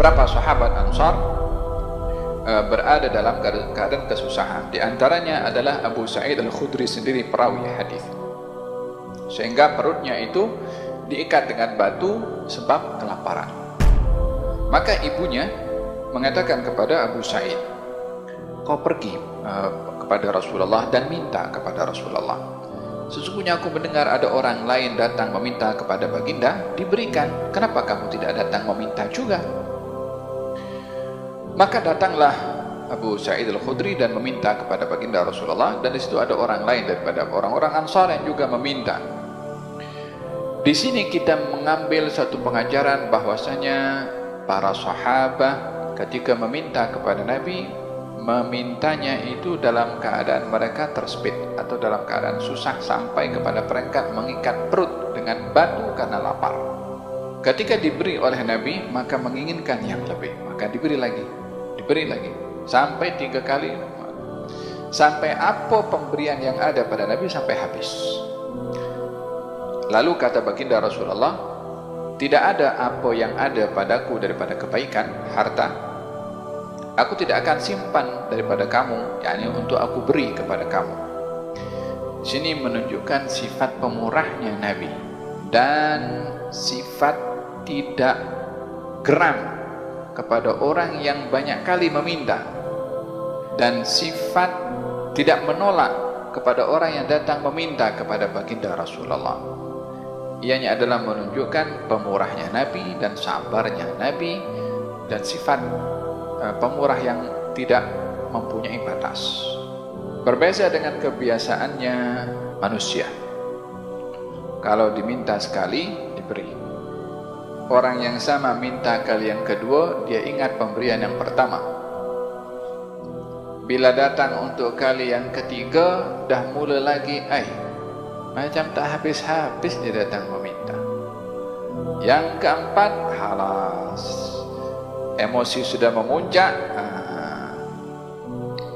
beberapa sahabat Ansar berada dalam keadaan kesusahan. Di antaranya adalah Abu Sa'id Al-Khudri sendiri, perawi hadis, sehingga perutnya itu diikat dengan batu sebab kelaparan. Maka ibunya mengatakan kepada Abu Sa'id, kau pergi kepada Rasulullah dan minta kepada Rasulullah. Sesungguhnya aku mendengar ada orang lain datang meminta kepada baginda, diberikan. Kenapa kamu tidak datang meminta juga? Maka datanglah Abu Sa'id Al-Khudri dan meminta kepada baginda Rasulullah, dan di situ ada orang lain daripada orang-orang Ansar yang juga meminta. Di sini kita mengambil satu pengajaran bahwasanya para sahabat ketika meminta kepada Nabi, memintanya itu dalam keadaan mereka terspit atau dalam keadaan susah, sampai kepada peringkat mengikat perut dengan batu karena lapar. Ketika diberi oleh Nabi, maka menginginkan yang lebih, maka diberi lagi, sampai 3 kali, sampai apa pemberian yang ada pada Nabi sampai habis. Lalu kata baginda Rasulullah, tidak ada apa yang ada padaku daripada kebaikan, harta, aku tidak akan simpan daripada kamu, yakni untuk aku beri kepada kamu. Sini menunjukkan sifat pemurahnya Nabi dan sifat tidak geram kepada orang yang banyak kali meminta, dan sifat tidak menolak kepada orang yang datang meminta kepada baginda Rasulullah. Ianya adalah menunjukkan pemurahnya Nabi dan sabarnya Nabi, dan sifat pemurah yang tidak mempunyai batas. Berbeda dengan kebiasaannya manusia, kalau diminta sekali diberi. Orang yang sama minta kali yang kedua, dia ingat pemberian yang pertama. Bila datang untuk kali yang ketiga, dah mula lagi, macam tak habis-habis dia datang meminta. Yang keempat, halas, emosi sudah memuncak.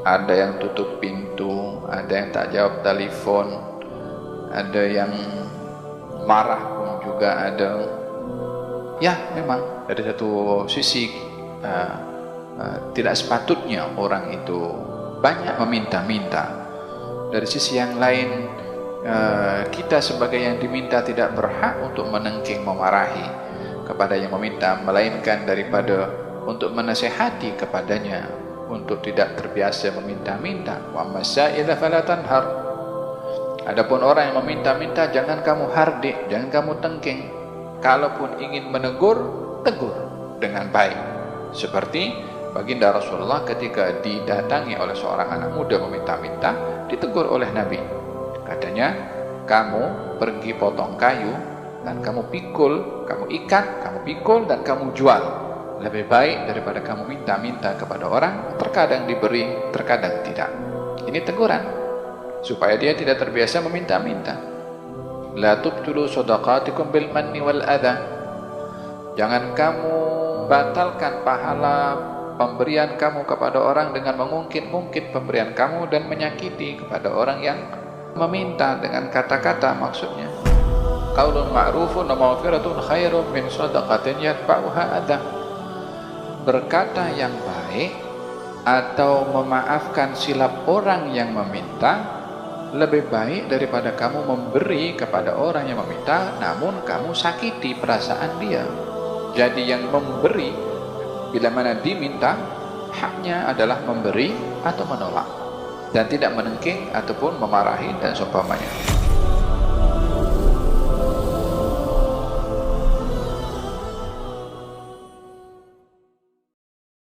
Ada yang tutup pintu, ada yang tak jawab telepon, ada yang marah pun juga ada. Ya, memang dari satu sisi tidak sepatutnya orang itu banyak meminta-minta. Dari sisi yang lain, kita sebagai yang diminta tidak berhak untuk menengking, memarahi kepada yang meminta, melainkan daripada untuk menasihati kepadanya untuk tidak terbiasa meminta-minta. Wa masaila fala tanhar. Adapun orang yang meminta-minta, jangan kamu hardik, jangan kamu tengking. Kalaupun ingin menegur, tegur dengan baik. Seperti baginda Rasulullah ketika didatangi oleh seorang anak muda meminta-minta, ditegur oleh Nabi. Katanya, kamu pergi potong kayu dan kamu pikul, kamu ikat, kamu pikul dan kamu jual. Lebih baik daripada kamu minta-minta kepada orang, terkadang diberi, terkadang tidak. Ini teguran supaya dia tidak terbiasa meminta-minta. La tubtulu shadaqatikum bil manni wal adha. Jangan kamu batalkan pahala pemberian kamu kepada orang dengan mengungkit-ungkit pemberian kamu dan menyakiti kepada orang yang meminta dengan kata-kata, maksudnya. Qaulun ma'rufun wa maghfiratun khairum min shadaqatin yatba'uha adha. Berkata yang baik atau memaafkan silap orang yang meminta lebih baik daripada kamu memberi kepada orang yang meminta namun kamu sakiti perasaan dia. Jadi yang memberi bila mana diminta, haknya adalah memberi atau menolak, dan tidak menengking ataupun memarahi dan seumpamanya.